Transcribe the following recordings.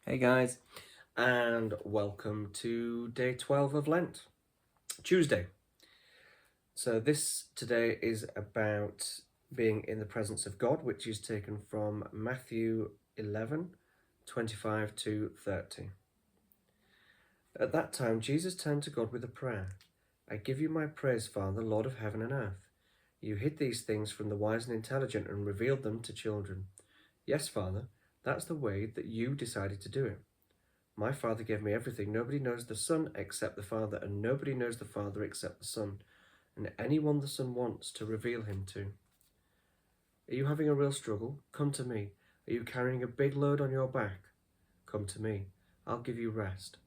Hey guys, and welcome to day 12 of Lent, Tuesday. So, this today is about being in the presence of God, which is taken from Matthew 11:25 to 30. At that time, Jesus turned to God with a prayer. I give you my praise, Father, Lord of heaven and earth. You hid these things from the wise and intelligent and revealed them to children. Yes, Father, that's the way that you decided to do it. My Father gave me everything. Nobody knows the Son except the Father, and nobody knows the Father except the Son, and anyone the Son wants to reveal him to. Are you having a real struggle? Come to me. Are you carrying a big load on your back? Come to me. I'll give you rest.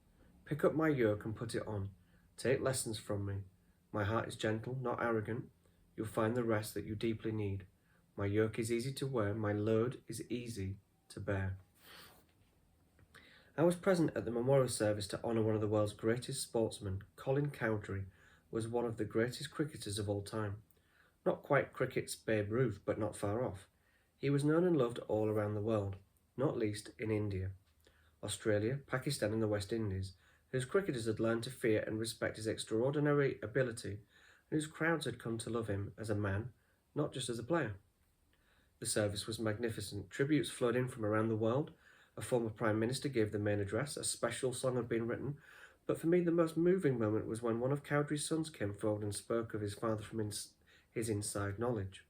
Pick up my yoke and put it on. Take lessons from me. My heart is gentle, not arrogant. You'll find the rest that you deeply need. My yoke is easy to wear. My load is easy to bear. I was present at the memorial service to honour one of the world's greatest sportsmen. Colin Cowdrey was one of the greatest cricketers of all time. Not quite cricket's Babe Ruth, but not far off. He was known and loved all around the world, not least in India, Australia, Pakistan and the West Indies, whose cricketers had learned to fear and respect his extraordinary ability, and whose crowds had come to love him as a man, not just as a player. The service was magnificent. Tributes flowed in from around the world. A former Prime Minister gave the main address, a special song had been written, but for me the most moving moment was when one of Cowdrey's sons came forward and spoke of his father from his inside knowledge.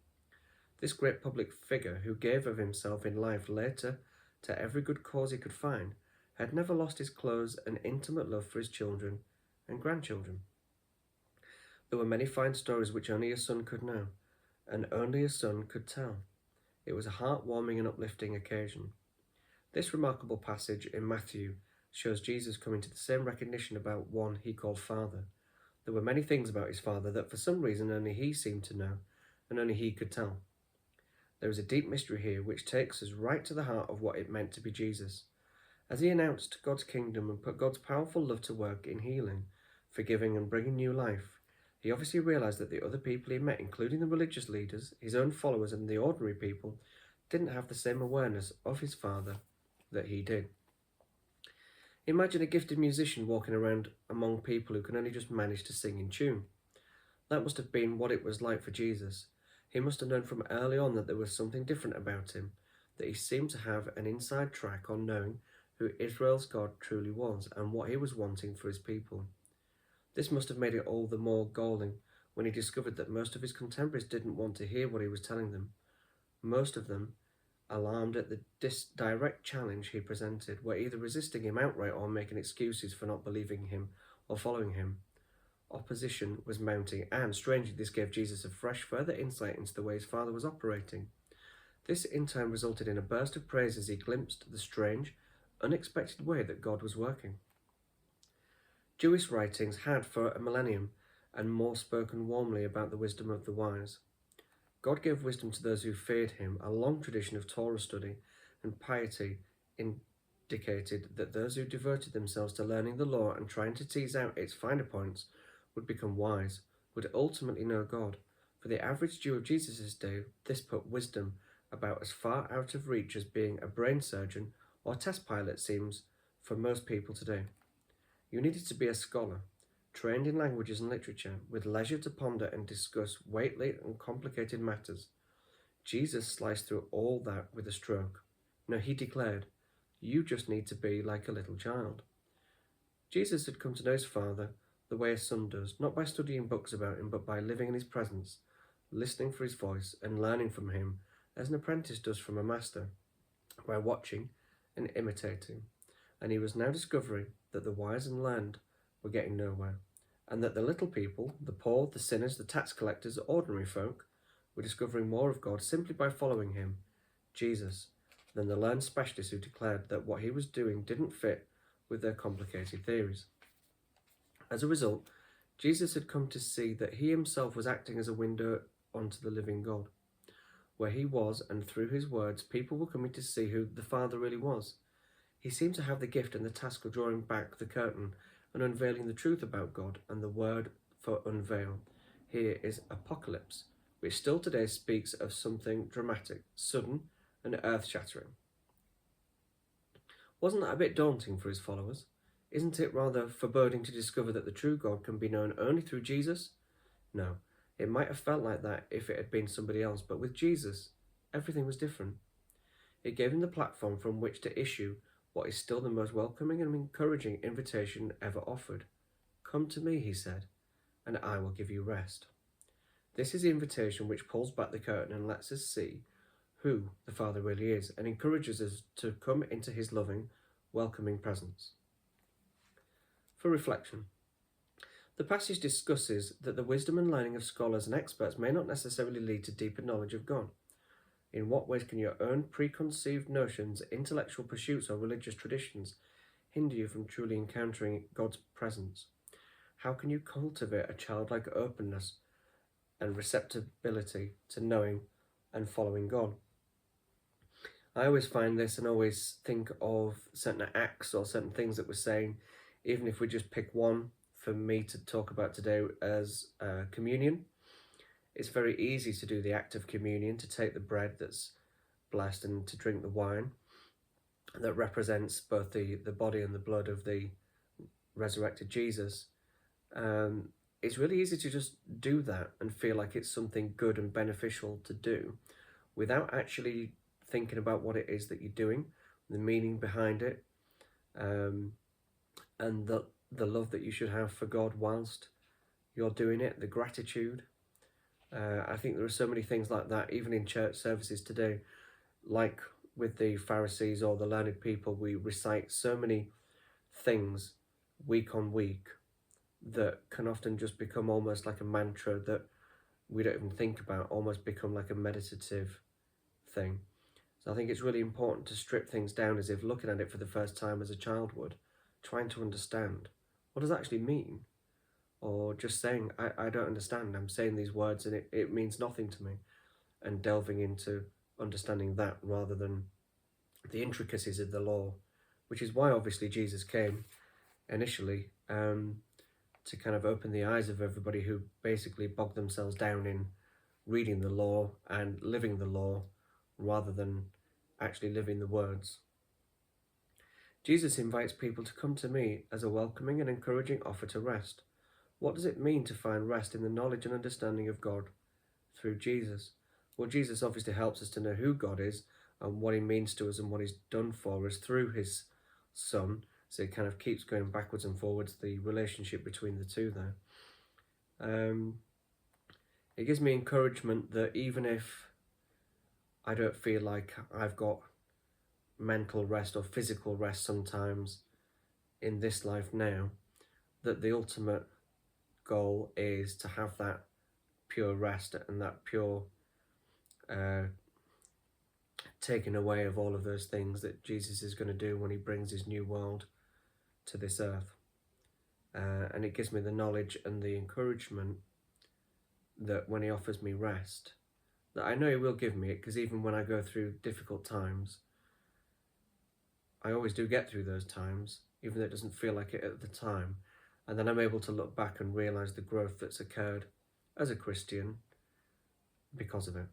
This great public figure, who gave of himself in life later to every good cause he could find, had never lost his close and intimate love for his children and grandchildren. There were many fine stories which only a son could know, and only a son could tell. It was a heartwarming and uplifting occasion. This remarkable passage in Matthew shows Jesus coming to the same recognition about one he called Father. There were many things about his Father that for some reason only he seemed to know, and only he could tell. There is a deep mystery here which takes us right to the heart of what it meant to be Jesus. As he announced God's kingdom and put God's powerful love to work in healing, forgiving and bringing new life, he obviously realised that the other people he met, including the religious leaders, his own followers and the ordinary people, didn't have the same awareness of his Father that he did. Imagine a gifted musician walking around among people who can only just manage to sing in tune. That must have been what it was like for Jesus. He must have known from early on that there was something different about him, that he seemed to have an inside track on knowing who Israel's God truly was and what he was wanting for his people. This must have made it all the more galling when he discovered that most of his contemporaries didn't want to hear what he was telling them. Most of them, alarmed at the direct challenge he presented, were either resisting him outright or making excuses for not believing him or following him. Opposition was mounting, and strangely this gave Jesus a fresh further insight into the way his Father was operating. This in turn resulted in a burst of praise as he glimpsed the strange, unexpected way that God was working. Jewish writings had for a millennium and more spoken warmly about the wisdom of the wise. God gave wisdom to those who feared him. A long tradition of Torah study and piety indicated that those who devoted themselves to learning the law and trying to tease out its finer points would become wise, would ultimately know God. For the average Jew of Jesus' day, this put wisdom about as far out of reach as being a brain surgeon or test pilot seems for most people today. You needed to be a scholar, trained in languages and literature, with leisure to ponder and discuss weighty and complicated matters. Jesus sliced through all that with a stroke. No, he declared, you just need to be like a little child. Jesus had come to know his Father the way a son does, not by studying books about him, but by living in his presence, listening for his voice and learning from him as an apprentice does from a master, by watching and imitating. And he was now discovering that the wise and learned were getting nowhere, and that the little people, the poor, the sinners, the tax collectors, the ordinary folk, were discovering more of God simply by following him, Jesus, than the learned specialists who declared that what he was doing didn't fit with their complicated theories. As a result, Jesus had come to see that he himself was acting as a window onto the living God. Where he was, and through his words, people were coming to see who the Father really was. He seemed to have the gift and the task of drawing back the curtain and unveiling the truth about God, and the word for unveil here is apocalypse, which still today speaks of something dramatic, sudden and earth-shattering. Wasn't that a bit daunting for his followers? Isn't it rather foreboding to discover that the true God can be known only through Jesus? No, it might have felt like that if it had been somebody else, but with Jesus, everything was different. It gave him the platform from which to issue what is still the most welcoming and encouraging invitation ever offered. Come to me, he said, and I will give you rest. This is the invitation which pulls back the curtain and lets us see who the Father really is and encourages us to come into his loving, welcoming presence. For reflection, the passage discusses that the wisdom and learning of scholars and experts may not necessarily lead to deeper knowledge of God. In what ways can your own preconceived notions, intellectual pursuits, or religious traditions hinder you from truly encountering God's presence? How can you cultivate a childlike openness and receptibility to knowing and following God? I always find this and always think of certain acts or certain things that we're saying, even if we just pick one for me to talk about today as communion. It's very easy to do the act of communion, to take the bread that's blessed and to drink the wine that represents both the body and the blood of the resurrected Jesus. It's really easy to just do that and feel like it's something good and beneficial to do without actually thinking about what it is that you're doing, the meaning behind it, and the love that you should have for God whilst you're doing it, the gratitude. I think there are so many things like that, even in church services today, like with the Pharisees or the learned people, we recite so many things week on week that can often just become almost like a mantra that we don't even think about, almost become like a meditative thing. So I think it's really important to strip things down as if looking at it for the first time as a child would, trying to understand what does it actually mean? Or just saying, I don't understand, I'm saying these words and it means nothing to me, and delving into understanding that rather than the intricacies of the law, which is why obviously Jesus came initially, to kind of open the eyes of everybody who basically bogged themselves down in reading the law and living the law rather than actually living the words. Jesus invites people to come to me as a welcoming and encouraging offer to rest. What does it mean to find rest in the knowledge and understanding of God through Jesus? Well, Jesus obviously helps us to know who God is and what he means to us and what he's done for us through his Son. So it kind of keeps going backwards and forwards, the relationship between the two there. It gives me encouragement that even if I don't feel like I've got mental rest or physical rest sometimes in this life now, that the ultimate goal is to have that pure rest and that pure taking away of all of those things that Jesus is going to do when he brings his new world to this earth. And it gives me the knowledge and the encouragement that when he offers me rest, that I know he will give me it, because even when I go through difficult times, I always do get through those times, even though it doesn't feel like it at the time. And then I'm able to look back and realise the growth that's occurred as a Christian because of it.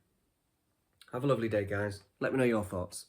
Have a lovely day, guys. Let me know your thoughts.